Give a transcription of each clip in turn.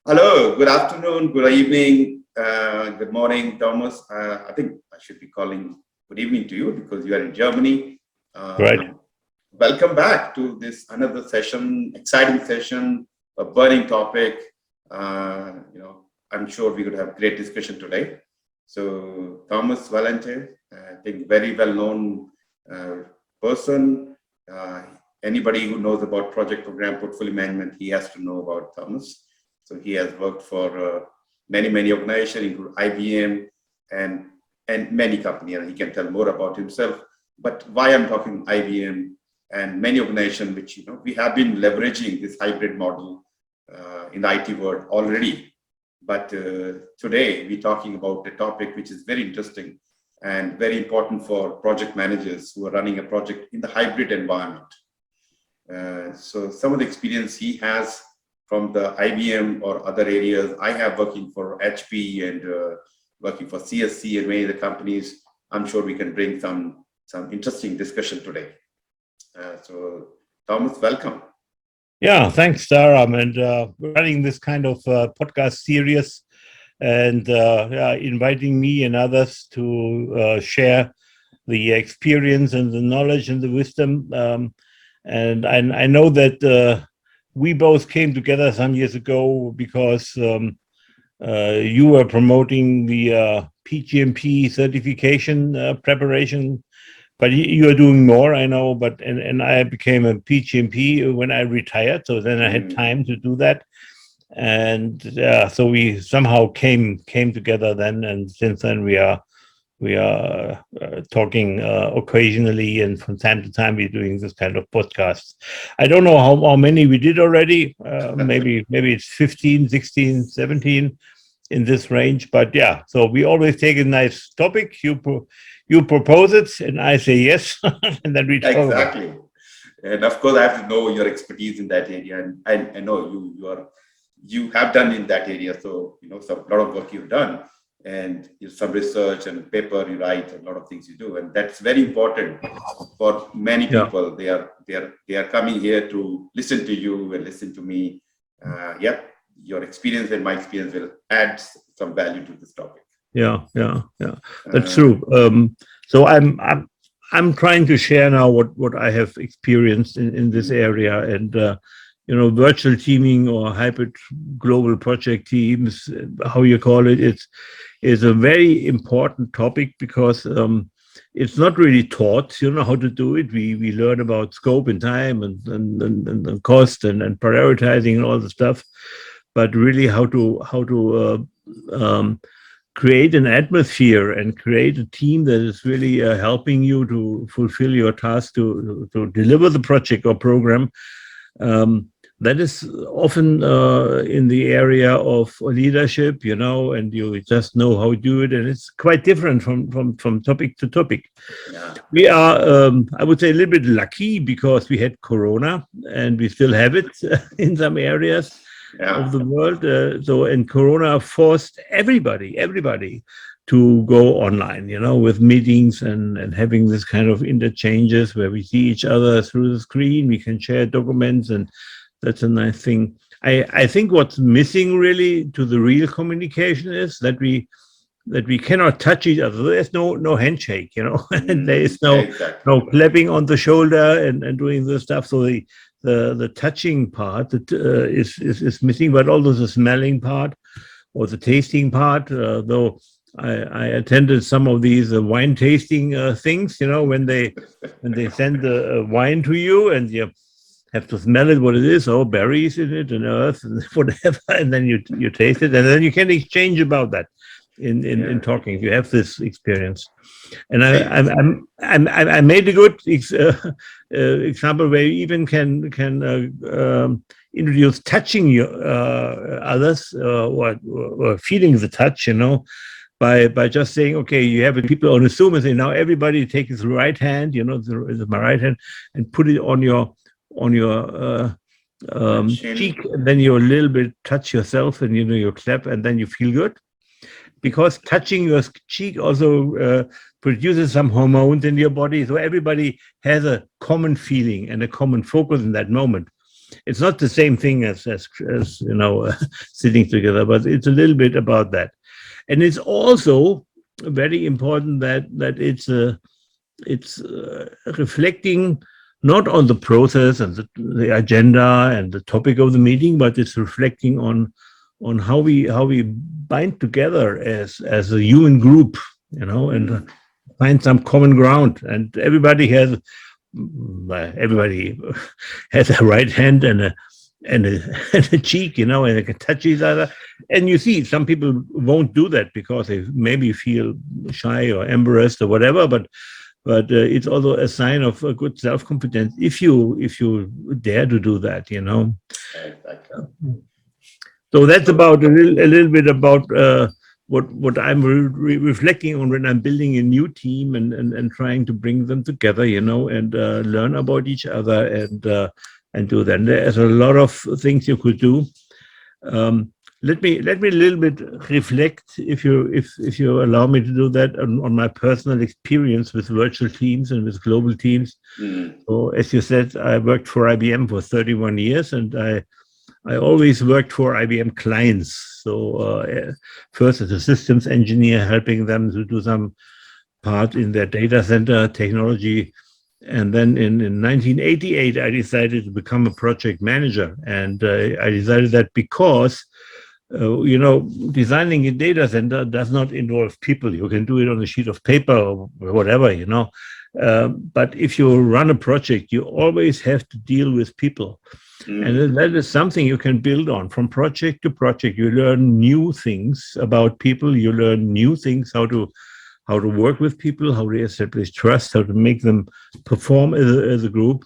Hello, good afternoon, good evening, good morning, Thomas. I think I should be calling good evening to you because you are in Germany. Right. Welcome back to this another session, exciting session, a burning topic. I'm sure we could have great discussion today. So Thomas Walenta, I think very well known person. Anybody who knows about project program portfolio management, he has to know about Thomas. So he has worked for many organizations, including IBM and many companies. And he can tell more about himself. But why I'm talking IBM and many organizations, which we have been leveraging this hybrid model in the IT world already. But today we're talking about a topic which is very interesting and very important for project managers who are running a project in the hybrid environment. So some of the experience he has from the IBM or other areas, I have working for HP and working for CSC and many other companies. I'm sure we can bring some interesting discussion today. So Thomas, welcome. Yeah, thanks, Dharam, and running this kind of podcast series and inviting me and others to share the experience and the knowledge and the wisdom. And I know that we both came together some years ago because you were promoting the PgMP certification preparation. But you are doing more, I know. But and I became a PgMP when I retired, so then I had time to do that, and so we somehow came together then, and since then we are talking occasionally, and from time to time we're doing this kind of podcasts. I don't know how many we did already. Maybe it's 15, 16, 17 in this range. But yeah, so we always take a nice topic. You propose it, and I say yes, and then we talk exactly. About it. And of course, I have to know your expertise in that area, and I know you have done in that area. So some lot of work you've done, and some research and paper you write, a lot of things you do, and that's very important for many people. Yeah. They are coming here to listen to you and listen to me. Your experience and my experience will add some value to this topic. Yeah, that's true. So I'm trying to share now what I have experienced in this area, and virtual teaming or hybrid global project teams, how you call it, is a very important topic because it's not really taught. How to do it. We learn about scope and time and cost and prioritizing and all the stuff, but really how to create an atmosphere and create a team that is really helping you to fulfill your task to deliver the project or program. That is often in the area of leadership, and you just know how to do it, and it's quite different from topic to topic. Yeah. We are, I would say, a little bit lucky because we had Corona, and we still have it in some areas. Yeah. Of the world. And Corona forced everybody to go online, with meetings and having this kind of interchanges where we see each other through the screen. We can share documents, and that's a nice thing. I think what's missing really to the real communication is that we cannot touch each other. There's no handshake, and there is no clapping on the shoulder and doing this stuff. So the touching part that is missing, but also the smelling part or the tasting part. Though I attended some of these wine tasting things, when they send the wine to you and you have to smell it, what it is, berries in it and earth and whatever, and then you taste it, and then you can exchange about that in talking. If you have this experience. And I made a good example where you even can introduce touching others or feeling the touch, by just saying, okay, you have people on a Zoom and say, now everybody take his right hand, my right hand, and put it on your cheek, and then you a little bit touch yourself, and you clap, and then you feel good. Because touching your cheek also produces some hormones in your body. So everybody has a common feeling and a common focus in that moment. It's not the same thing as you know, sitting together, but it's a little bit about that. And it's also very important that it's reflecting not on the process and the agenda and the topic of the meeting, but it's reflecting on how we bind together as a human group, you know, and find some common ground. And everybody has a right hand and a cheek, you know, and they can touch each other. And you see, some people won't do that because they maybe feel shy or embarrassed or whatever, but it's also a sign of a good self-confidence if you dare to do that, you know. Exactly. So that's about a little bit about what I'm reflecting on when I'm building a new team and trying to bring them together, you know, and learn about each other and do that. And there's a lot of things you could do. Let me a little bit reflect, if you allow me to do that, on my personal experience with virtual teams and with global teams. So as you said, I worked for IBM for 31 years, and I always worked for IBM clients. So first as a systems engineer, helping them to do some part in their data center technology. And then in 1988, I decided to become a project manager. And I decided that because you know, designing a data center does not involve people. You can do it on a sheet of paper or whatever, you know. But if you run a project, you always have to deal with people. And that is something you can build on from project to project. You learn new things about people. You learn new things, how to work with people, how to establish trust, how to make them perform as a group.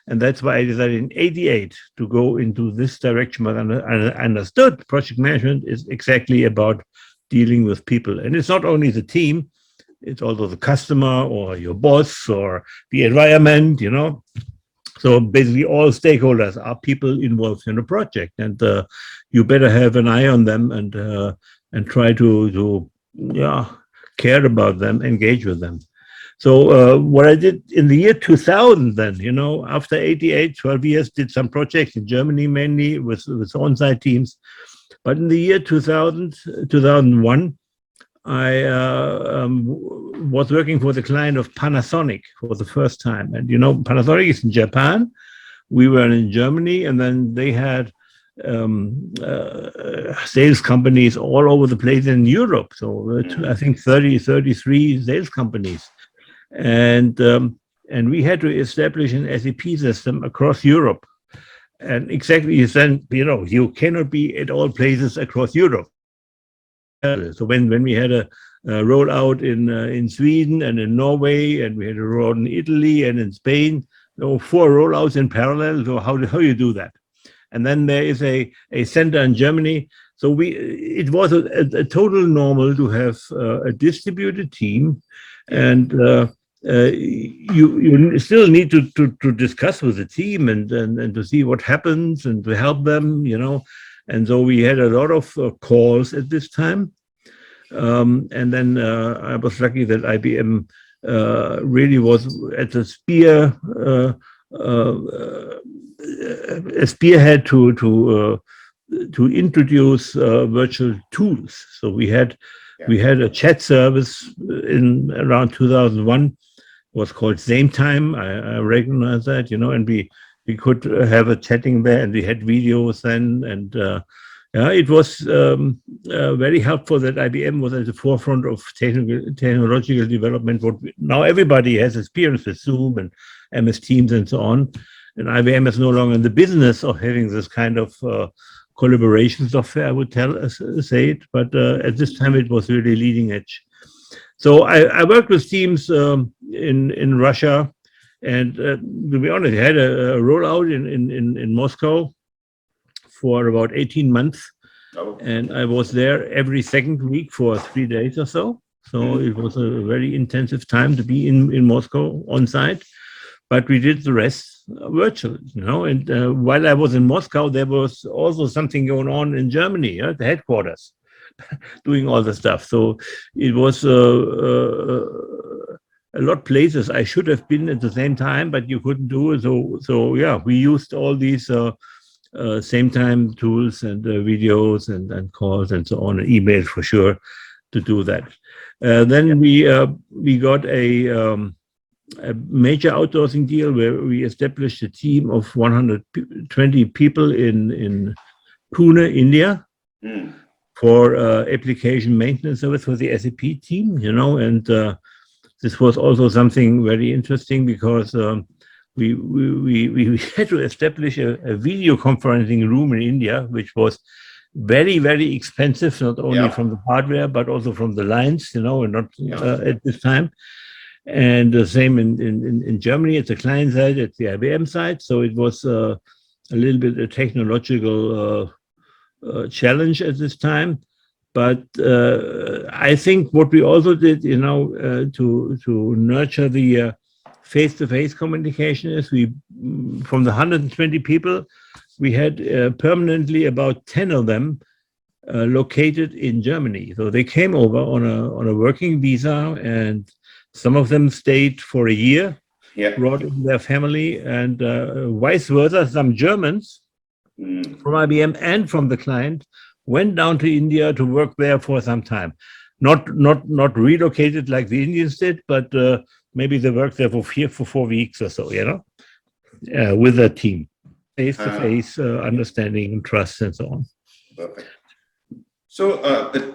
And that's why I decided in 88 to go into this direction. But I understood project management is exactly about dealing with people. And it's not only the team, it's also the customer or your boss or the environment, you know. So basically all stakeholders are people involved in a project, and you better have an eye on them and try to care about them, engage with them. So what I did in the year 2000 then, you know, after 88, 12 years, did some projects in Germany mainly with on-site teams. But in the year 2000, 2001, I was working for the client of Panasonic for the first time. And, you know, Panasonic is in Japan. We were in Germany, and then they had sales companies all over the place in Europe. So I think 33 sales companies. And we had to establish an SAP system across Europe. And exactly then, you know, you cannot be at all places across Europe. So when we had a rollout in Sweden and in Norway, and we had a rollout in Italy and in Spain, there were 4 rollouts in parallel. So how you do that? And then there is a center in Germany. So it was a total normal to have a distributed team, and you still need to discuss with the team and to see what happens and to help them, you know. And so we had a lot of calls at this time. And then I was lucky that IBM really was at the a spearhead to introduce virtual tools. So we had a chat service in around 2001. Was called Same Time. I recognize that, you know, and we could have a chatting there, and we had videos then, and it was very helpful that IBM was at the forefront of technological development. Now everybody has experience with Zoom and MS Teams and so on, and IBM is no longer in the business of having this kind of collaboration software, I would say it, but at this time it was really leading edge. So I worked with teams in Russia, and to be honest, I had a rollout in Moscow for about 18 months, and I was there every second week for 3 days or so. So it was a very intensive time to be in Moscow on site, but we did the rest virtually, you know. And while I was in Moscow, there was also something going on in Germany, at the headquarters, doing all the stuff. So it was a lot of places I should have been at the same time, but you couldn't do it. So yeah, we used all these same time tools and videos and calls and so on, and emails for sure to do that. Then we got a major outsourcing deal where we established a team of 120 people in Pune, India, for application maintenance service for the SAP team, and this was also something very interesting because we had to establish a video conferencing room in India, which was very, very expensive, not only from the hardware, but also from the lines, and not at this time. And the same in Germany, at the client side, at the IBM side. So it was a little bit a technological challenge at this time. But I think what we also did, to nurture the face-to-face communication is from the 120 people, we had permanently about 10 of them located in Germany. So they came over on a working visa, and some of them stayed for a year, brought in their family, and vice versa. Some Germans from IBM and from the client went down to India to work there for some time. Not relocated like the Indians did, but maybe they worked there for 4 weeks or so, with a team, face-to-face understanding and trust and so on. Perfect. So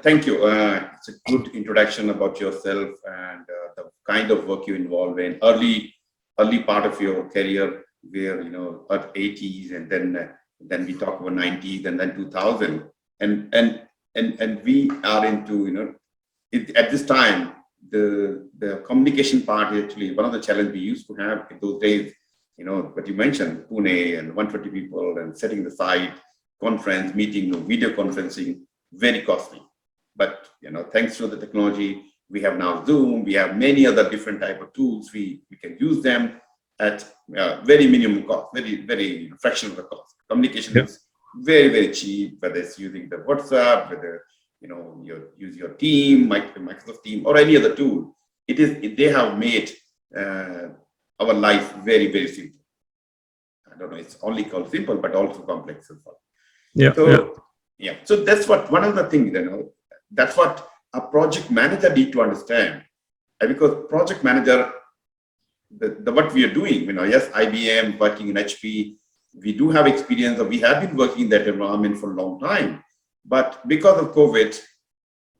thank you. It's a good introduction about yourself and the kind of work you involved in early part of your career, where at 80s, and then we talk about 90s, and then 2000, and we are into at this time the communication part is actually one of the challenges we used to have in those days. What you mentioned, Pune and 120 people and setting the site, conference, meeting, video conferencing, very costly. But thanks to the technology, we have now Zoom, we have many other different type of tools. We can use them at very minimum cost, very, very fraction of the cost. Communication is very, very cheap, whether it's using the WhatsApp, whether you use your team, Microsoft Team, or any other tool. They have made our life very, very simple. I don't know, it's only called simple, but also complex as well. So that's what one of the things, that's what a project manager need to understand. And because project manager, what we are doing, yes, IBM, working in HP, we do have experience, or we have been working in that environment for a long time. But because of COVID,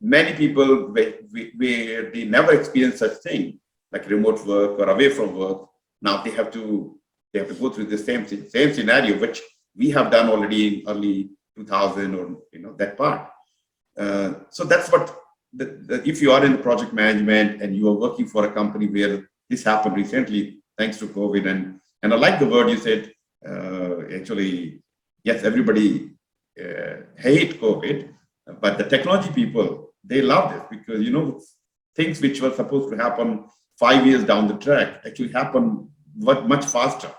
many people, they never experienced such thing, like remote work or away from work. Now they have to go through the same scenario, which we have done already in early 2000, or that part. So that's what if you are in project management and you are working for a company where this happened recently, thanks to COVID, and I like the word you said. Actually, yes, everybody hate COVID, but the technology people, they love this, because things which were supposed to happen 5 years down the track actually happen much faster.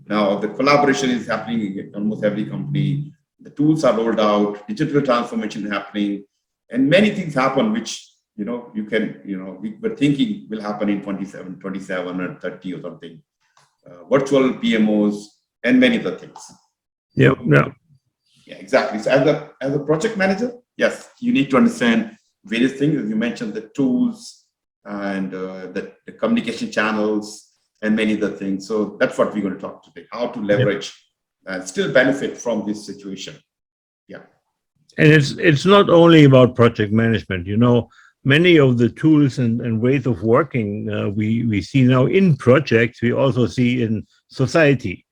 Now the collaboration is happening in almost every company. The tools are rolled out, digital transformation is happening, and many things happen which we were thinking will happen in 27 or 30 or something. Virtual PMOs and many other things. Yeah, exactly. So as a project manager, yes, you need to understand various things. As you mentioned, the tools and the communication channels and many other things. So that's what we're going to talk today: how to leverage and still benefit from this situation. And it's not only about project management. Many of the tools and ways of working we see now in projects, we also see in society.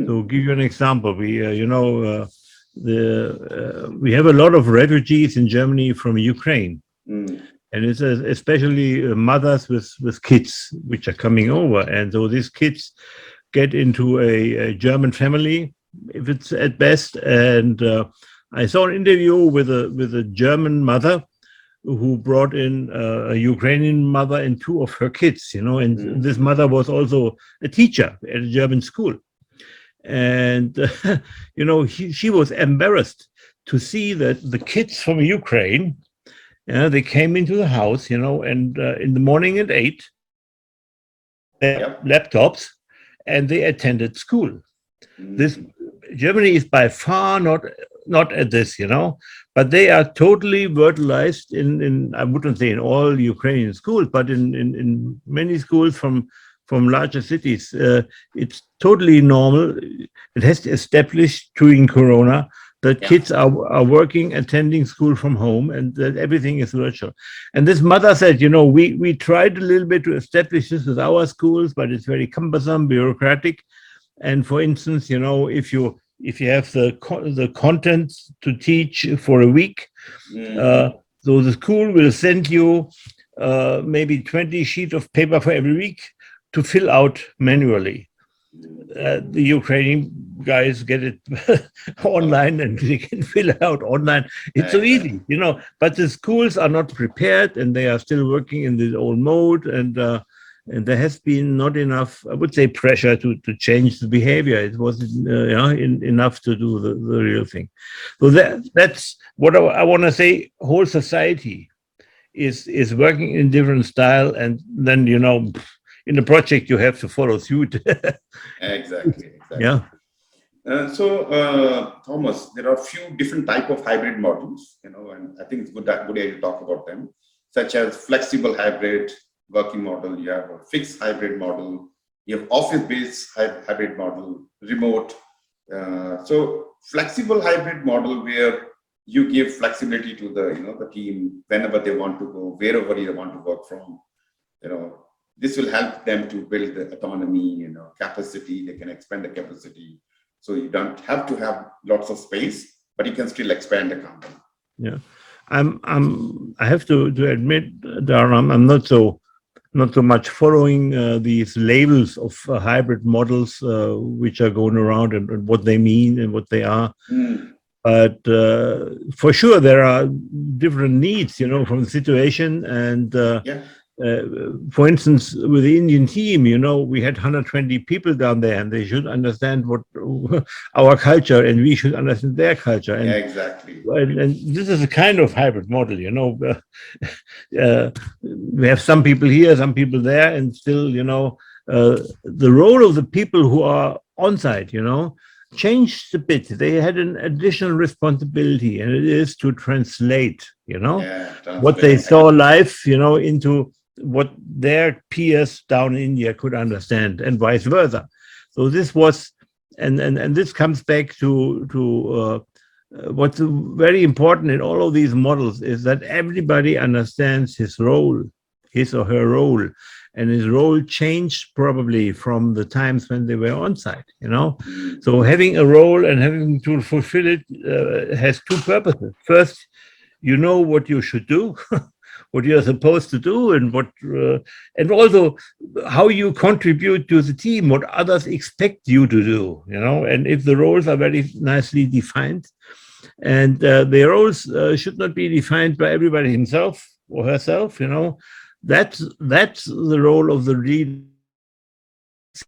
So give you an example. We we have a lot of refugees in Germany from Ukraine, and it's especially mothers with kids which are coming over, and so these kids get into a German family, if it's at best. And I saw an interview with a German mother who brought in a Ukrainian mother and 2 of her kids, and this mother was also a teacher at a German school. And, she was embarrassed to see that the kids from Ukraine Yeah, they came into the house, and in the morning at 8, their Yep. laptops, and they attended school. This Germany is by far not at this, but they are totally virtualized in I wouldn't say in all Ukrainian schools, but in many schools from larger cities. It's totally normal. It has established during Corona that kids are working, attending school from home, and that everything is virtual. And this mother said, we tried a little bit to establish this with our schools, but it's very cumbersome, bureaucratic. And for instance, if you have the content to teach for a week, so the school will send you maybe 20 sheets of paper for every week to fill out manually. The Ukrainian guys get it online and they can fill it out online. It's so easy, but the schools are not prepared and they are still working in this old mode. And there has been not enough, I would say, pressure to change the behavior. It wasn't enough to do the real thing. So that's what I want to say. Whole society is working in different style, and then in the project you have to follow suit. Exactly. Yeah. So Thomas, there are a few different type of hybrid models, and I think it's good idea to talk about them, such as flexible hybrid working model, you have a fixed hybrid model, you have office-based hybrid model, remote. So flexible hybrid model where you give flexibility to the team whenever they want to go, wherever they want to work from. This will help them to build the autonomy, capacity. They can expand the capacity. So you don't have to have lots of space, but you can still expand the company. Yeah, I have to admit, Dharam, I'm not so much following these labels of hybrid models which are going around and what they mean and what they are. But for sure, there are different needs, from the situation. And for instance, with the Indian team, we had 120 people down there, and they should understand what our culture, and we should understand their culture. And, exactly. And this is a kind of hybrid model, we have some people here, some people there, and still, the role of the people who are on site, changed a bit. They had an additional responsibility, and it is to translate, what they saw live, into what their peers down in India could understand, and vice versa. So this was, and this comes back to what's very important in all of these models is that everybody understands his role, his or her role, and his role changed probably from the times when they were on site, So having a role and having to fulfill it has two purposes. First, what you should do, what you're supposed to do, and and also how you contribute to the team, what others expect you to do, and if the roles are very nicely defined, and the roles should not be defined by everybody himself or herself, that's the role of the leader,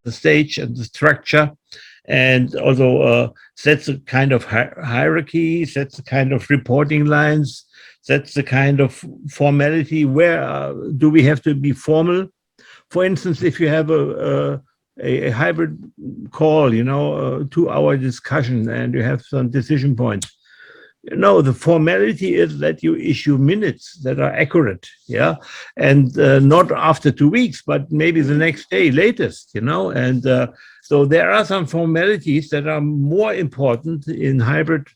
the stage and the structure, and also sets a kind of hierarchy, sets a kind of reporting lines, sets the kind of formality. Where do we have to be formal? For instance, if you have a hybrid call, a 2-hour discussion, and you have some decision points, the formality is that you issue minutes that are accurate, and not after 2 weeks, but maybe the next day latest, and so there are some formalities that are more important in hybrid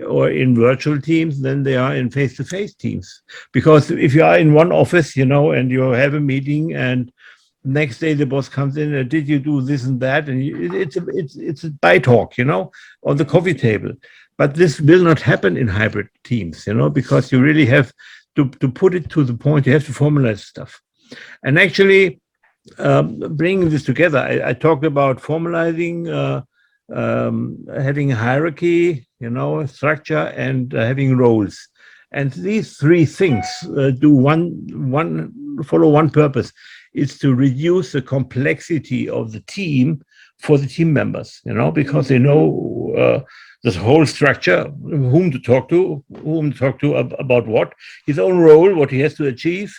or in virtual teams than they are in face-to-face teams. Because if you are in one office, and you have a meeting, and next day the boss comes in and did you do this and that, and it's a by talk, on the coffee table. But this will not happen in hybrid teams, because you really have to put it to the point. You have to formalize stuff. And actually, bringing this together, I talked about formalizing, having a hierarchy, structure, and having roles. And these three things follow one purpose. It's to reduce the complexity of the team for the team members, because they know this whole structure, whom to talk to about what, his own role, what he has to achieve.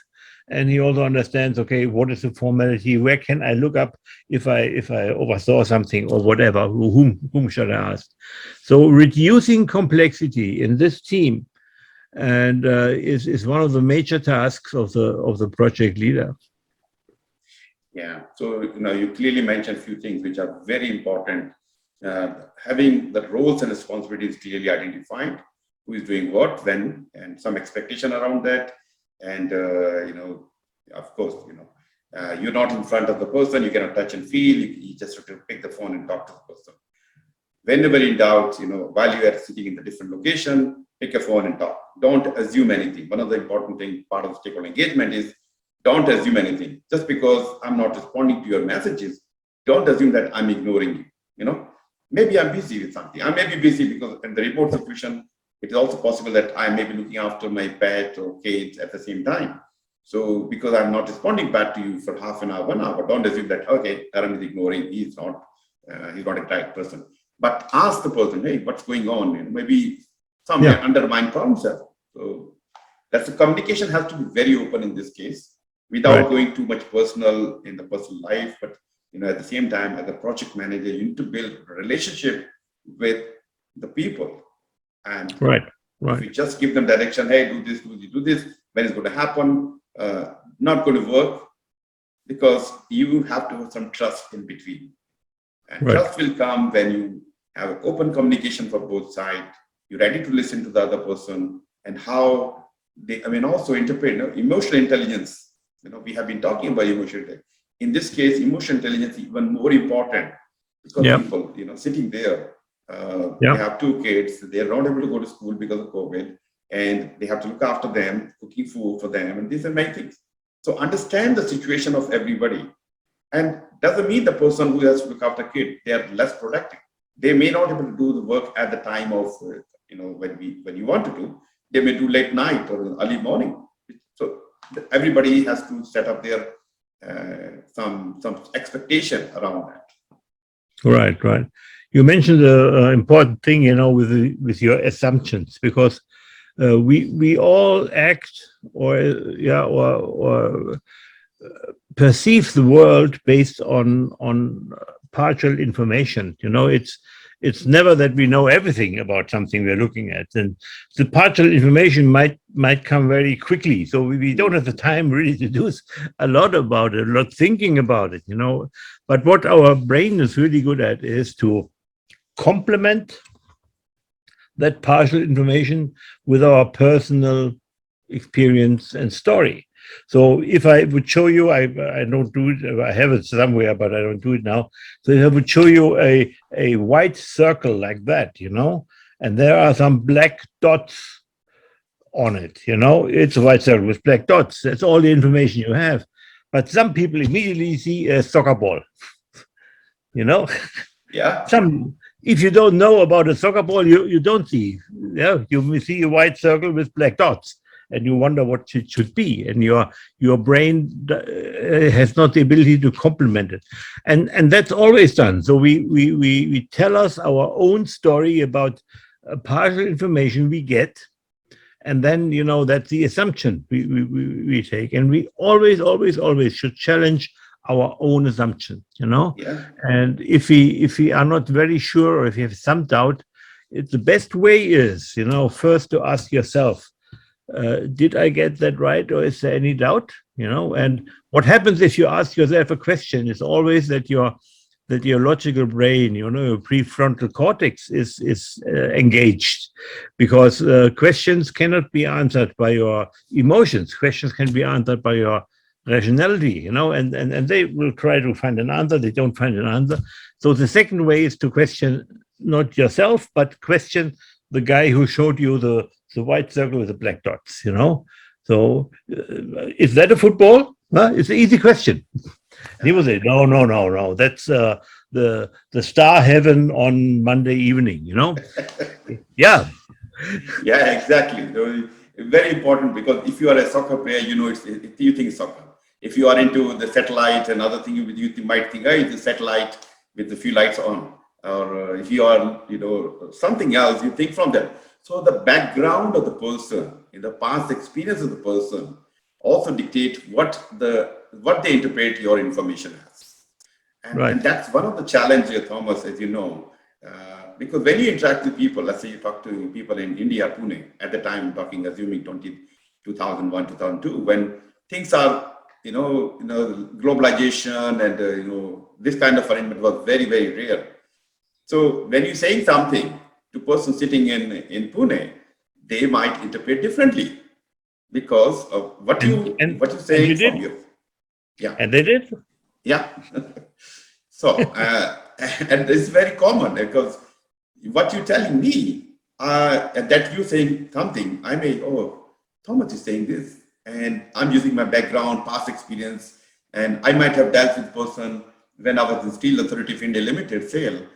And he also understands, okay, what is the formality? Where can I look up if I oversaw something or whatever? Whom should I ask? So reducing complexity in this team and is one of the major tasks of the project leader. Yeah. So you clearly mentioned a few things which are very important. Having the roles and responsibilities clearly identified, who is doing what, when, and some expectation around that. And, of course, you're not in front of the person, you cannot touch and feel, you just have to pick the phone and talk to the person. Whenever in doubt, while you are sitting in the different location, pick a phone and talk. Don't assume anything. One of the important things, part of stakeholder engagement is don't assume anything. Just because I'm not responding to your messages, don't assume that I'm ignoring you. Maybe I'm busy with something. I may be busy because in the remote situation, it is also possible that I may be looking after my pet or kids at the same time. So because I'm not responding back to you for half an hour, 1 hour, don't assume that, okay, Dharam is ignoring, he's not a right person. But ask the person, hey, what's going on? Maybe somewhere undermine problem solving. So that's the communication has to be very open in this case, without going too much personal in the personal life. But at the same time, as a project manager, you need to build a relationship with the people. And if you just give them direction, hey, do this, when it's going to happen, not going to work, because you have to have some trust in between. And trust will come when you have an open communication for both sides. You're ready to listen to the other person and how they, also interpret emotional intelligence. We have been talking about emotional intelligence. In this case, emotional intelligence is even more important because people, sitting there, they have 2 kids, they're not able to go to school because of COVID, and they have to look after them, cooking food for them, and these are many things. So understand the situation of everybody. And doesn't mean the person who has to look after kids, they are less productive. They may not be able to do the work at the time of, when you want to do. They may do late night or early morning. So everybody has to set up their some expectation around that. Right. You mentioned an important thing, with your assumptions, because we all act or perceive the world based on partial information. It's never that we know everything about something we're looking at, and the partial information might come very quickly. So we don't have the time really to do a lot about it, a lot thinking about it. But what our brain is really good at is to complement that partial information with our personal experience and story. So if I would show you, I don't do it, I have it somewhere, but I don't do it now. So if I would show you a white circle like that, and there are some black dots on it, it's a white circle with black dots. That's all the information you have. But some people immediately see a soccer ball, Yeah. If you don't know about a soccer ball, you don't see. You see a white circle with black dots, and you wonder what it should be, and your brain has not the ability to complement it, and that's always done. So we tell us our own story about partial information we get, and then that's the assumption we take, and we always should challenge our own assumption, and if we are not very sure, or if you have some doubt, the best way is, first to ask yourself, did I get that right, or is there any doubt? And what happens if you ask yourself a question is always that your logical brain, your prefrontal cortex is engaged, because questions cannot be answered by your emotions. Questions can be answered by your rationality, and they will try to find an answer. They don't find an answer. So the second way is to question not yourself, but question the guy who showed you the white circle with the black dots, So is that a football? It's an easy question. He will say, no. That's the star heaven on Monday evening, Yeah. Yeah, exactly. So, very important, because if you are a soccer player, you think it's soccer. If you are into the satellite and other thing, you might think, hey, it's a satellite, with a few lights on, or if you are, something else, you think from them. So the background of the person, in the past experience of the person, also dictate what they interpret your information as. And that's one of the challenges, Thomas, as you know, because when you interact with people, let's say you talk to people in India, Pune, at the time, assuming 2001, 2002, when things are, globalization and, this kind of arrangement was very, very rare. So when you're saying something to person sitting in Pune, they might interpret differently because of what you're saying from you. Yeah. And they did. Yeah. So, and it's very common because what you're telling me, that you're saying something, I may, Thomas is saying this, and I'm using my background, past experience, and I might have dealt with person when I was in Steel Authority of India Limited sale.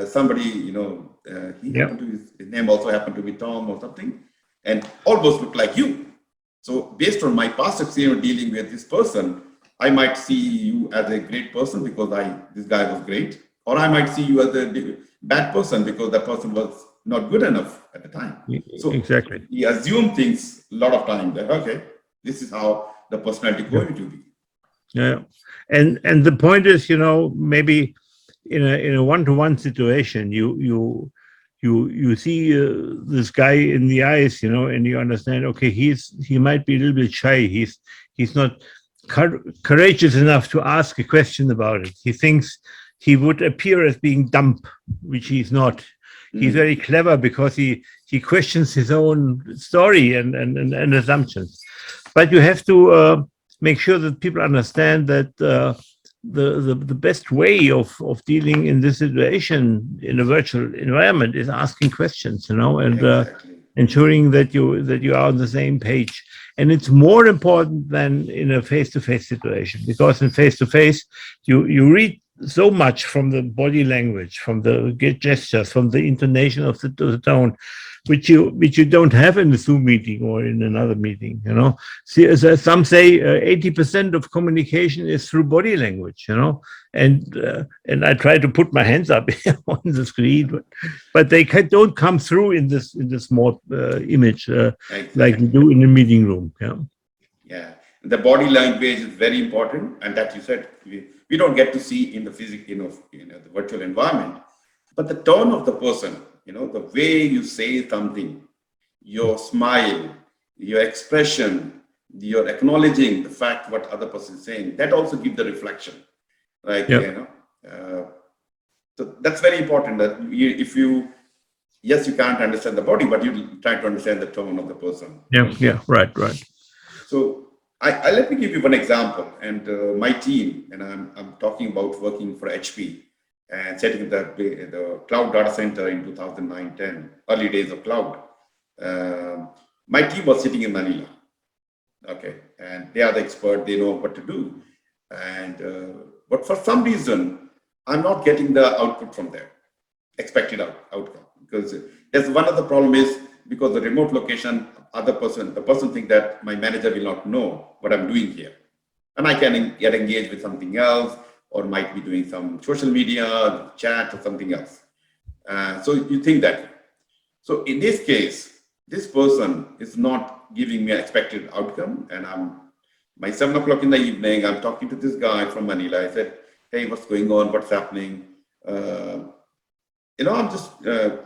Somebody, happened to his name also happened to be Tom or something, and almost looked like you. So based on my past experience dealing with this person, I might see you as a great person because this guy was great, or I might see you as a bad person because that person was not good enough at the time. So exactly, we assume things a lot of time that okay, this is how the personality going to be. Yeah, and the point is, maybe in a one-to-one situation, you see this guy in the eyes, and you understand, okay, he might be a little bit shy. He's not courageous enough to ask a question about it. He thinks he would appear as being dumb, which he's not. He's very clever because he questions his own story and assumptions. But you have to make sure that people understand that the best way of dealing in this situation in a virtual environment is asking questions, and ensuring that you are on the same page. And it's more important than in a face-to-face situation, because in face-to-face, you read so much from the body language, from the gestures, from the intonation of the tone, which you don't have in a Zoom meeting or in another meeting. See, as some say, 80% of communication is through body language. And I try to put my hands up on the screen, but they don't come through in this small image like we do in the meeting room. Yeah, the body language is very important, and that you said we don't get to see in the physical, the virtual environment, but the tone of the person. The way you say something, your smile, your expression, you're acknowledging the fact what other person is saying, that also gives the reflection. So that's very important that you can't understand the body, but you try to understand the tone of the person. Yeah, right. So let me give you one example. And my team, and I'm talking about working for HP, and setting the cloud data center in 2009-10, early days of cloud. My team was sitting in Manila, okay, and they are the expert, they know what to do. But for some reason, I'm not getting the output from there, expected outcome. Because there's one of the problem is, because the remote location, the person think that my manager will not know what I'm doing here. And I can get engaged with something else, or might be doing some social media, chat, or something else. So you think that. So in this case, this person is not giving me an expected outcome, and my 7 o'clock in the evening, I'm talking to this guy from Manila. I said, hey, what's going on? What's happening? I'm just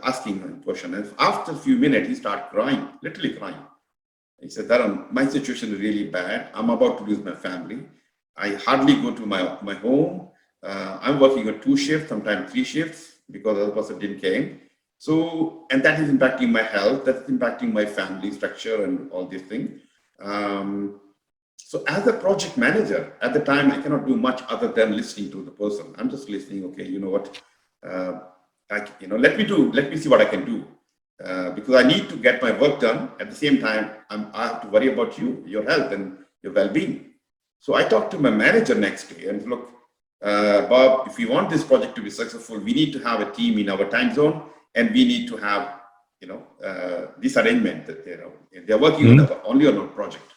asking him a question. And after a few minutes, he started crying, literally crying. He said, Dharam, my situation is really bad. I'm about to lose my family. I hardly go to my home. I'm working on 2 shifts, sometimes 3 shifts, because the other person didn't came. So, and that is impacting my health, that's impacting my family structure and all these things. So as a project manager, at the time, I cannot do much other than listening to the person. I'm just listening, okay, you know what, let me see what I can do. Because I need to get my work done. At the same time, I have to worry about your health and your well-being. So I talked to my manager next day and look, Bob, if we want this project to be successful, we need to have a team in our time zone, and we need to have, this arrangement that they're working only on a project.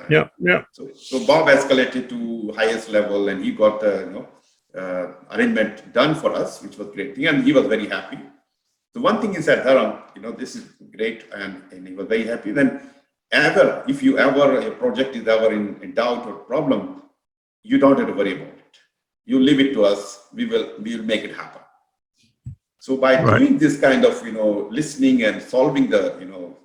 Yeah. So Bob escalated to highest level, and he got arrangement done for us, which was great thing, and he was very happy. So one thing is that Dharam, this is great, and he was very happy. Then if a project is ever in doubt or problem, you don't have to worry about it. You leave it to us. We will make it happen. So by doing this kind of listening and solving the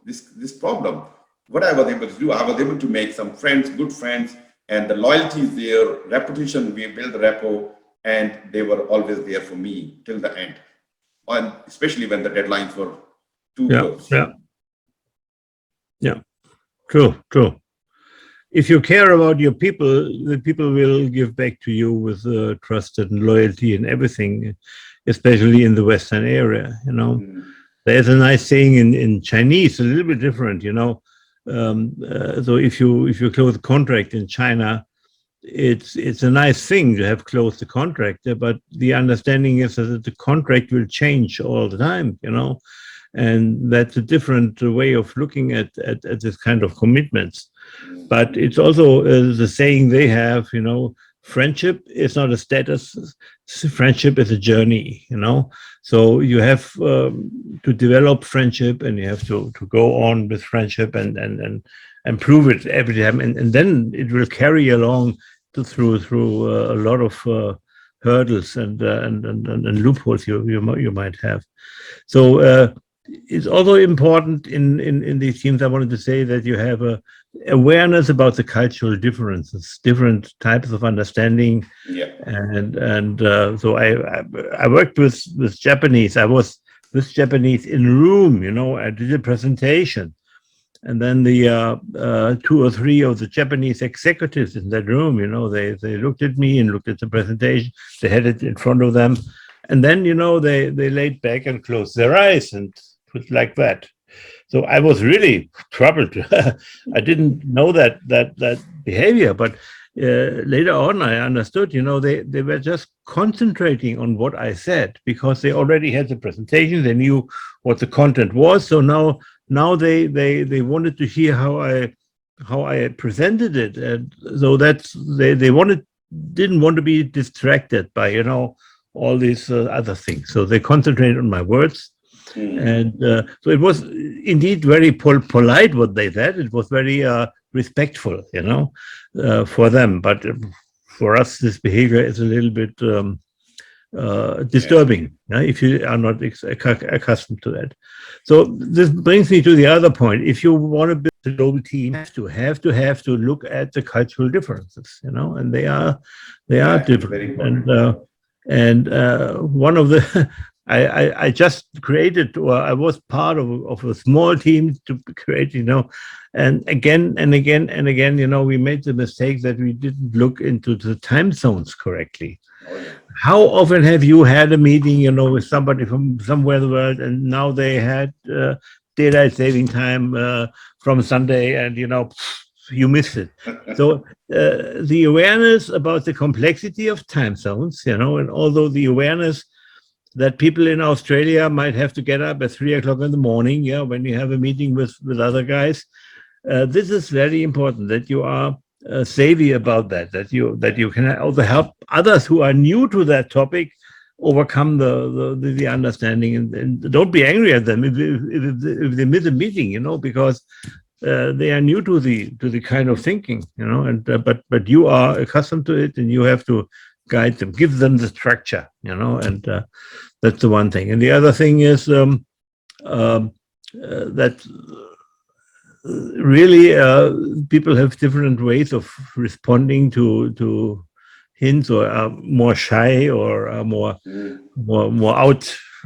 this problem, what I was able to do, I was able to make some friends, good friends, and the loyalty is there, reputation, we built the rapport, and they were always there for me till the end, and especially when the deadlines were too close. Yeah, true. If you care about your people, the people will give back to you with trust and loyalty and everything, especially in the Western area. There's a nice saying in Chinese, a little bit different. So if you close a contract in China, it's a nice thing to have closed the contract, but the understanding is that the contract will change all the time. And that's a different way of looking at this kind of commitments. But it's also the saying they have, friendship is not a status, friendship is a journey, So you have to develop friendship, and you have to go on with friendship and prove it every time. And then it will carry along through a lot of hurdles and loopholes you might have. So it's also important in these teams, I wanted to say, that you have a awareness about the cultural differences, different types of understanding. And so I worked with Japanese. I was with Japanese in a room, I did a presentation, and then the 2 or 3 of the Japanese executives in that room, they looked at me and looked at the presentation. They had it in front of them, and then they laid back and closed their eyes and put like that. So I was really troubled. I didn't know that behavior, but later on I understood. They were just concentrating on what I said because they already had the presentation. They knew what the content was. So now they wanted to hear how I presented it, and so that's they didn't want to be distracted by all these other things. So they concentrated on my words. And so it was indeed very polite what they said. It was very respectful, for them. But for us, this behavior is a little bit disturbing if you are not accustomed to that. So this brings me to the other point. If you want to build a global team, you have to look at the cultural differences, and they are different. And one of the I just created, or I was part of a small team to create, and again and again, we made the mistake that we didn't look into the time zones correctly. How often have you had a meeting, with somebody from somewhere in the world, and now they had daylight saving time from Sunday, and you missed it. So the awareness about the complexity of time zones, and although the awareness that people in Australia might have to get up at 3 o'clock in the morning, when you have a meeting with other guys. This is very important, that you are savvy about that you can also help others who are new to that topic overcome the understanding, and don't be angry at them if they miss a meeting, because they are new to the kind of thinking, and but you are accustomed to it, and you have to guide them, give them the structure, and that's the one thing. And the other thing is that really people have different ways of responding to hints, or are more shy, or are more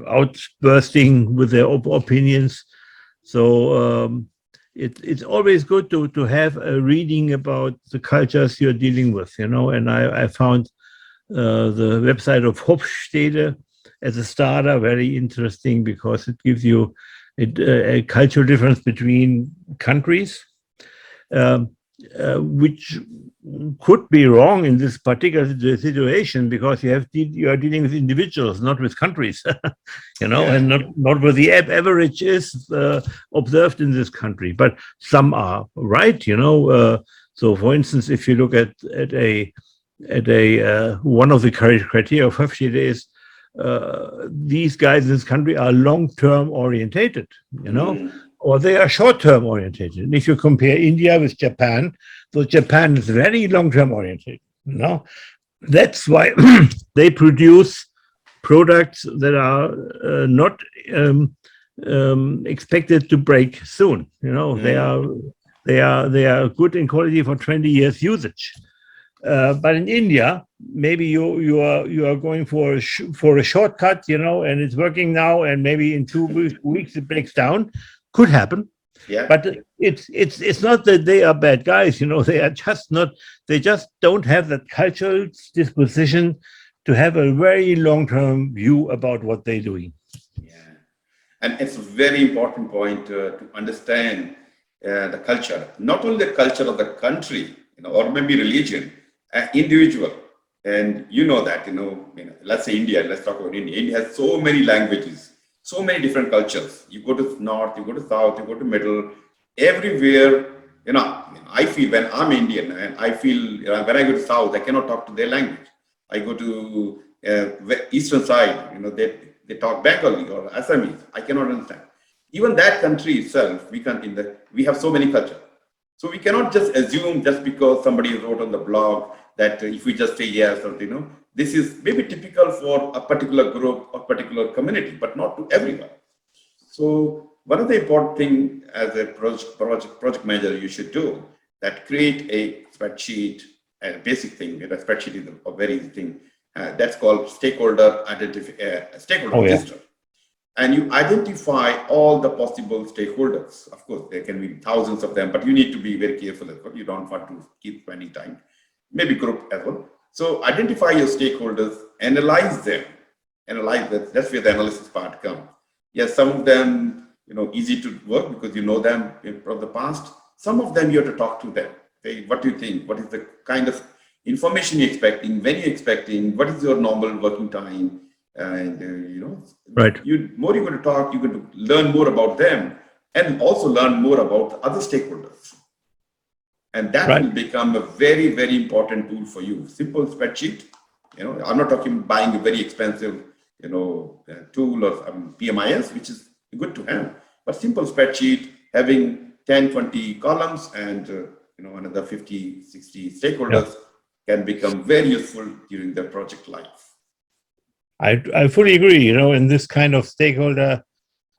outbursting with their opinions. So it's always good to have a reading about the cultures you're dealing with, and I found the website of Hofstede as a starter very interesting, because it gives you a cultural difference between countries, which could be wrong in this particular situation, because you are dealing with individuals, not with countries, and not what the average is observed in this country. But some are right, So, for instance, if you look at a one of the criteria of Hofstede is these guys in this country are long-term orientated, or they are short-term orientated. And if you compare India with Japan, so Japan is very long-term oriented. That's why they produce products that are not expected to break soon. They are good in quality for 20 years usage. But in India, maybe you are going for a shortcut, and it's working now, and maybe in 2 weeks it breaks down. Could happen. Yeah. But it's not that they are bad guys, they are just not. They just don't have that cultural disposition to have a very long-term view about what they're doing. Yeah, and it's a very important point to understand the culture, not only the culture of the country, or maybe religion, individual. And that, let's say India, let's talk about India. India has so many languages, so many different cultures. You go to north, you go to south, you go to middle, everywhere, I feel when I'm Indian, and I feel when I go to south, I cannot talk to their language. I go to eastern side, they talk Bengali or Assamese. I cannot understand. Even that country itself, we have so many cultures. So we cannot just assume just because somebody wrote on the blog that if we just say yes or this is maybe typical for a particular group or particular community, but not to everyone. So one of the important things as a project manager you should do, that create a spreadsheet, a basic thing. A spreadsheet is a very easy thing. That's called stakeholder register. And you identify all the possible stakeholders. Of course, there can be thousands of them, but you need to be very careful as well. You don't want to keep spending time. Maybe group as well. So identify your stakeholders, analyze them. That's where the analysis part comes. Yes, some of them, easy to work because you know them from the past. Some of them you have to talk to them. Say, what do you think? What is the kind of information you're expecting? When you're expecting? What is your normal working time? And right. More you're going to talk, you're going to learn more about them, and also learn more about the other stakeholders. And that will become a very, very important tool for you. Simple spreadsheet. I'm not talking buying a very expensive, tool or PMIS, which is good to have, but simple spreadsheet having 10, 20 columns and another 50, 60 stakeholders can become very useful during the project life. I fully agree. In this kind of stakeholder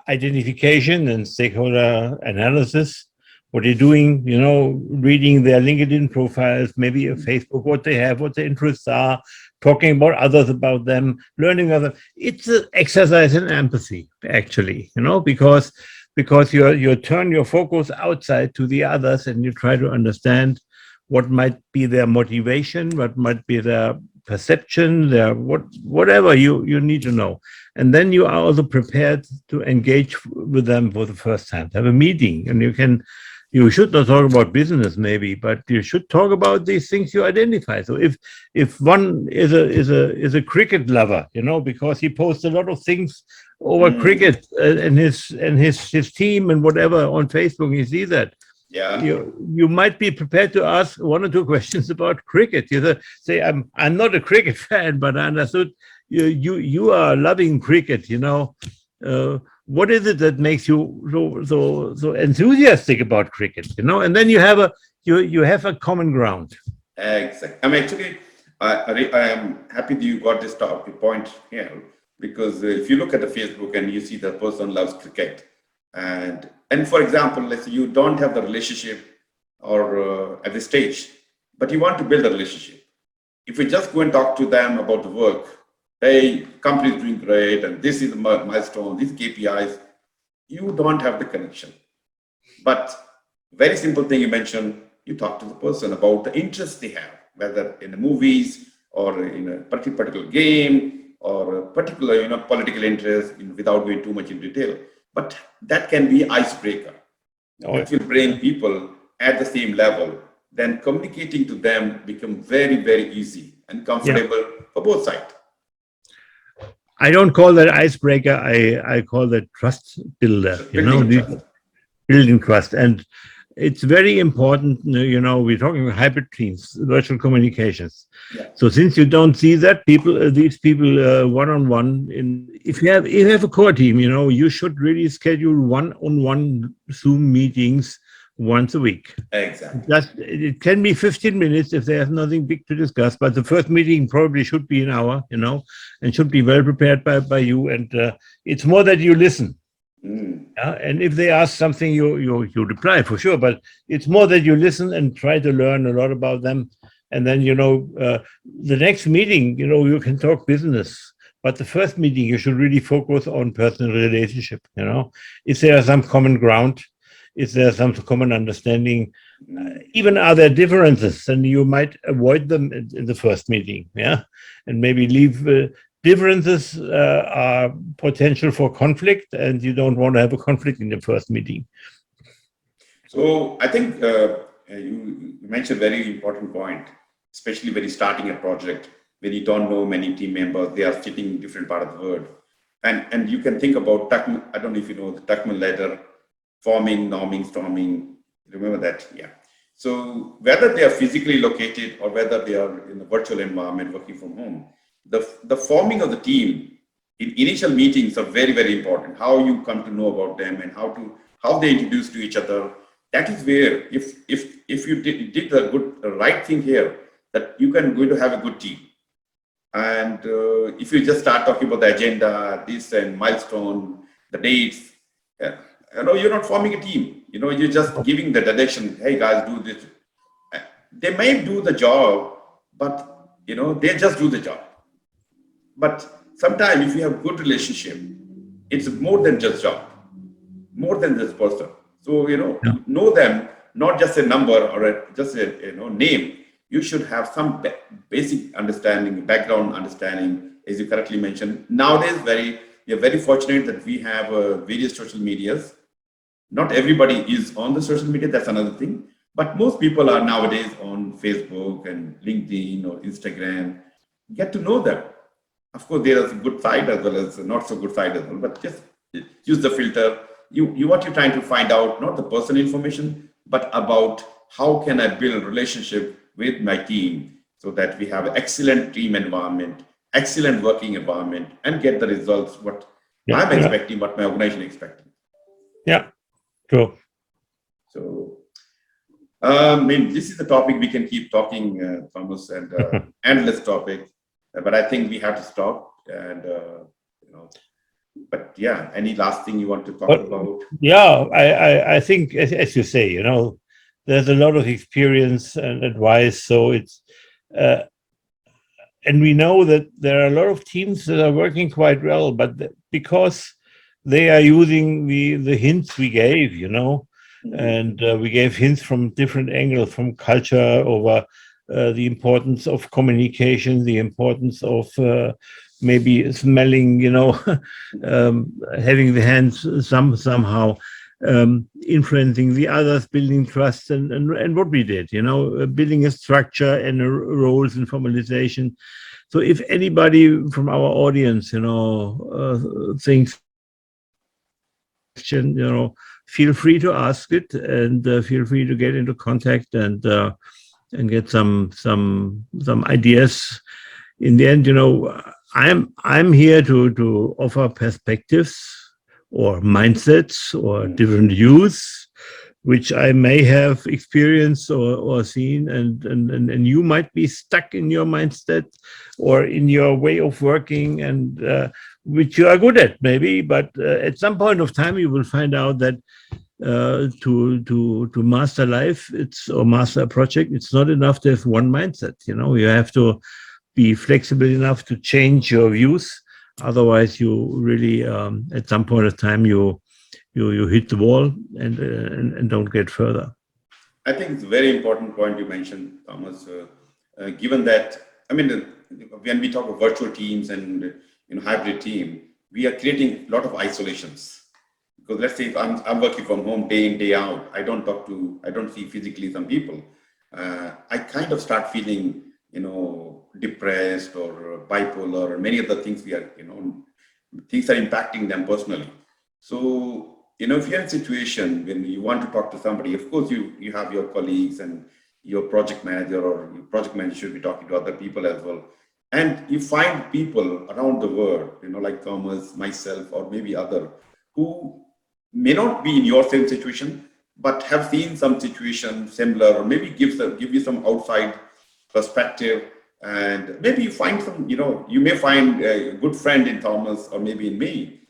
identification and stakeholder analysis, what you're doing, reading their LinkedIn profiles, maybe a Facebook, what they have, what their interests are, talking about others about them, learning others. It's an exercise in empathy, actually, because you turn your focus outside to the others and you try to understand what might be their motivation, what might be their perception, whatever you need to know. And then you are also prepared to engage with them for the first time, have a meeting, and you should not talk about business maybe, but you should talk about these things you identify. So if one is a cricket lover, because he posts a lot of things over cricket and his team and whatever on Facebook, you see that. Yeah. You might be prepared to ask one or two questions about cricket. You say, I'm not a cricket fan, but I understood you are loving cricket. What is it that makes you so enthusiastic about cricket? And then you have a common ground. Exactly. Actually, I am happy that you got this point here, because if you look at the Facebook and you see the person loves cricket, and for example, let's say you don't have the relationship or at this stage, but you want to build a relationship. If we just go and talk to them about the work, hey, company is doing great, and this is the milestone, these KPIs, you don't have the connection. But very simple thing you mentioned, you talk to the person about the interest they have, whether in the movies or in a particular game or a particular political interest, without going too much in detail. But that can be icebreaker. It will bring people at the same level. Then communicating to them become very, very easy and comfortable for both sides. I don't call that icebreaker. I call that trust builder. Building trust. And it's very important, we're talking hybrid teams, virtual communications. Yeah. So since you don't see that these people one-on-one, if you have a core team, you should really schedule one-on-one Zoom meetings once a week. Exactly. It can be 15 minutes if there's nothing big to discuss, but the first meeting probably should be an hour, and should be well prepared by you. And it's more that you listen. Yeah, and if they ask something, you reply for sure. But it's more that you listen and try to learn a lot about them. And then the next meeting, you can talk business. But the first meeting, you should really focus on personal relationship. Is there some common ground? Is there some common understanding? Even are there differences, and you might avoid them in the first meeting. Yeah, and maybe leave. Differences are potential for conflict, and you don't want to have a conflict in the first meeting. So I think you mentioned a very important point, especially when you're starting a project, when you don't know many team members, they are sitting in different part of the world. And you can think about Tuckman, I don't know if you know the Tuckman ladder, forming, norming, storming, remember that? Yeah. So whether they are physically located or whether they are in a virtual environment working from home, the forming of the team in initial meetings are very, very important. How you come to know about them and how they introduce to each other. That is where if you did the right thing here, that you can going to have a good team. And if you just start talking about the agenda, this and milestone, the dates, you're not forming a team. You're just giving the direction. Hey guys, do this. They may do the job, but they just do the job. But sometimes if you have good relationship, it's more than just job, more than just person. So, know them, not just a number or just a name. You should have some basic understanding, background understanding, as you correctly mentioned. Nowadays, we are very fortunate that we have various social medias. Not everybody is on the social media, that's another thing. But most people are nowadays on Facebook and LinkedIn or Instagram. Get to know them. Of course, there is a good side as well as not so good side as well, but just use the filter. What you're trying to find out, not the personal information, but about how can I build relationship with my team so that we have excellent team environment, excellent working environment, and get the results what I'm expecting, what my organization is expecting. Yeah, true. So, this is the topic we can keep talking, Thomas, and endless topic. But I think we have to stop. And but yeah, any last thing you want to talk about? Yeah, I think as you say, there's a lot of experience and advice. So it's and we know that there are a lot of teams that are working quite well, but because they are using the hints we gave, and we gave hints from different angles, from culture over the importance of communication, the importance of maybe smelling, having the hands somehow influencing the others, building trust, and what we did, building a structure and roles and formalization. So if anybody from our audience, thinks, feel free to ask it, and feel free to get into contact and get some ideas. In the end, I'm here to offer perspectives or mindsets or different views, which I may have experienced or seen, and you might be stuck in your mindset or in your way of working, and which you are good at maybe, but at some point of time you will find out that to master life, or master a project, it's not enough to have one mindset. You have to be flexible enough to change your views. Otherwise, you really at some point of time you hit the wall and don't get further. I think it's a very important point you mentioned, Thomas. Given that, when we talk of virtual teams and hybrid team, we are creating a lot of isolations. Because let's say if I'm working from home day in, day out, I don't see physically some people. I kind of start feeling, depressed or bipolar, or many other things things are impacting them personally. So if you're in a situation when you want to talk to somebody, of course, you have your colleagues and your project manager, or your project manager should be talking to other people as well. And you find people around the world, like Thomas, myself, or maybe other, who may not be in your same situation, but have seen some situation similar, or maybe give you some outside perspective. And maybe you find some, you may find a good friend in Thomas, or maybe in me.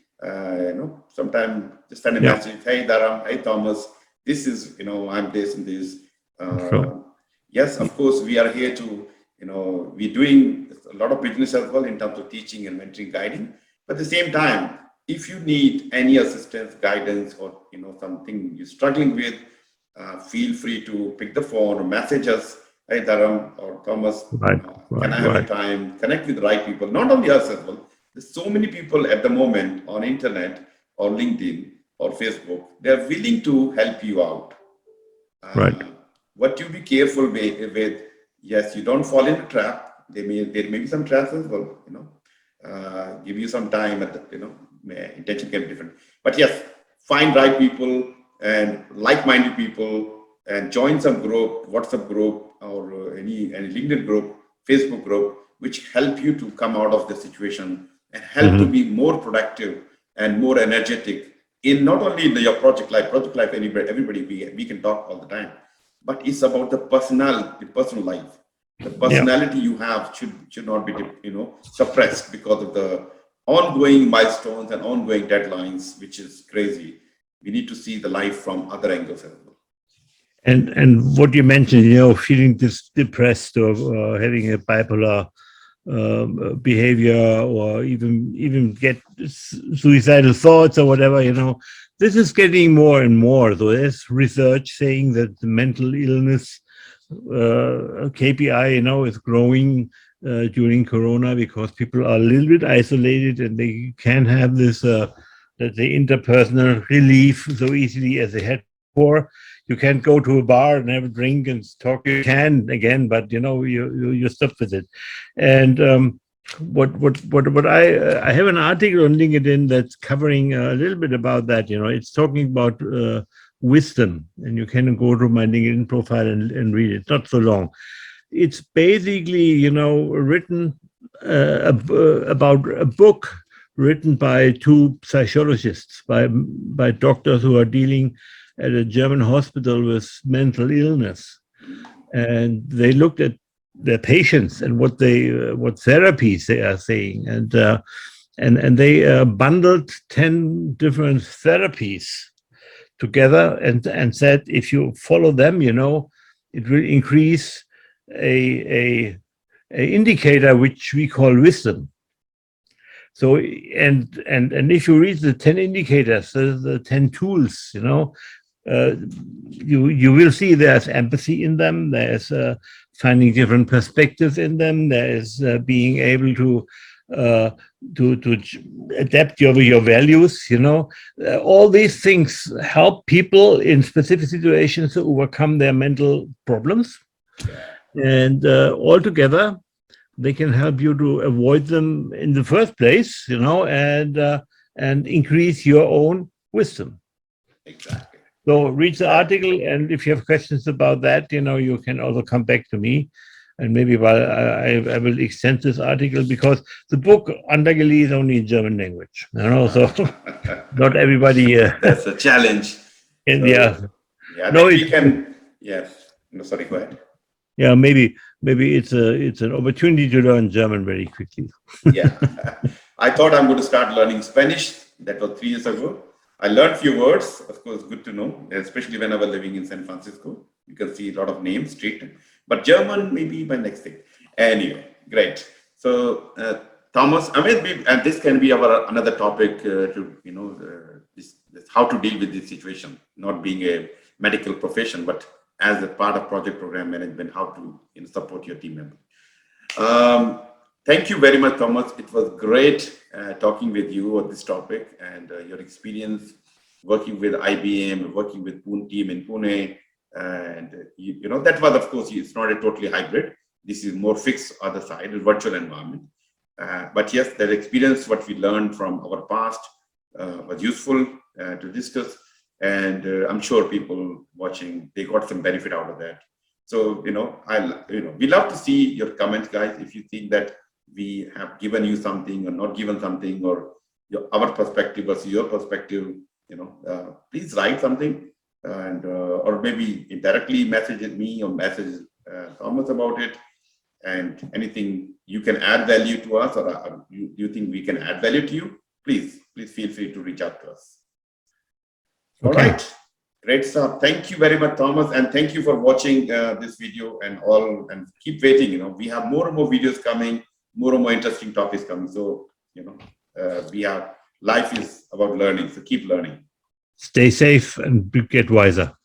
Sometimes just send a message, hey Dharam, hey Thomas, this is, I'm this and this. Sure. Yes, of course, we are here to, we're doing a lot of business as well in terms of teaching and mentoring, guiding. But at the same time, if you need any assistance, guidance, or something you're struggling with, feel free to pick the phone or message us. Hey Dharam or Thomas, can I have a time? Connect with the right people, not only us as well. There's so many people at the moment on internet or LinkedIn or Facebook. They're willing to help you out. What you be careful with, yes, you don't fall in a trap. There may be some traps as well, give you some time, intention can be different. But yes, find right people and like-minded people, and join some group, WhatsApp group, or any LinkedIn group, Facebook group, which help you to come out of the situation and help to be more productive and more energetic in not only in your project life, everybody, we can talk all the time, but it's about the personal life. The personality you have should not be, suppressed because of the ongoing milestones and ongoing deadlines, which is crazy. We need to see the life from other angles as well. And what you mentioned, feeling depressed, or having a bipolar behavior, or even get suicidal thoughts or whatever, this is getting more and more. So there's research saying that the mental illness KPI, is growing during Corona, because people are a little bit isolated and they can't have this, let's say, interpersonal relief so easily as they had before. You can't go to a bar and have a drink and talk. You can again, but you stop with it. And what I have an article on LinkedIn that's covering a little bit about that. It's talking about wisdom, and you can go to my LinkedIn profile and read it. It's not so long. It's basically written about a book written by two psychologists, by doctors who are dealing at a German hospital with mental illness, and they looked at their patients and what therapies they are saying, and they bundled 10 different therapies together and said, if you follow them, it will increase a indicator which we call wisdom. So and if you read the 10 indicators, the 10 tools, you will see there's empathy in them. There's finding different perspectives in them. There is being able to adapt your values. All these things help people in specific situations to overcome their mental problems, and altogether they can help you to avoid them in the first place. And increase your own wisdom. Exactly. So read the article, and if you have questions about that, you can also come back to me, and maybe I will extend this article, because the book Andageli is only in German language, so not everybody. That's a challenge. And Sorry, go ahead. Yeah, maybe it's an opportunity to learn German very quickly. Yeah, I thought I'm going to start learning Spanish. That was 3 years ago. I learned a few words, of course, good to know, especially when I was living in San Francisco. You can see a lot of names, street, but German may be my next thing. Anyway, great. So, Thomas, and this can be another topic this how to deal with this situation, not being a medical profession, but as a part of project program management, how to support your team member. Thank you very much, Thomas. It was great talking with you on this topic, and your experience working with IBM, working with team in Pune. And that was, of course, it's not a totally hybrid. This is more fixed other side, a virtual environment. But yes, that experience, what we learned from our past was useful. to discuss. And I'm sure people watching, they got some benefit out of that. So, we love to see your comments, guys. If you think that we have given you something or not given something, or our perspective versus your perspective, please write something, and or maybe indirectly message me or message Thomas about it. And anything you can add value to us, or you think we can add value to you, please feel free to reach out to us. All right. Great stuff. Thank you very much, Thomas, and thank you for watching this video and keep waiting. We have more and more videos coming, more and more interesting topics coming. So, life is about learning. So keep learning. Stay safe and get wiser.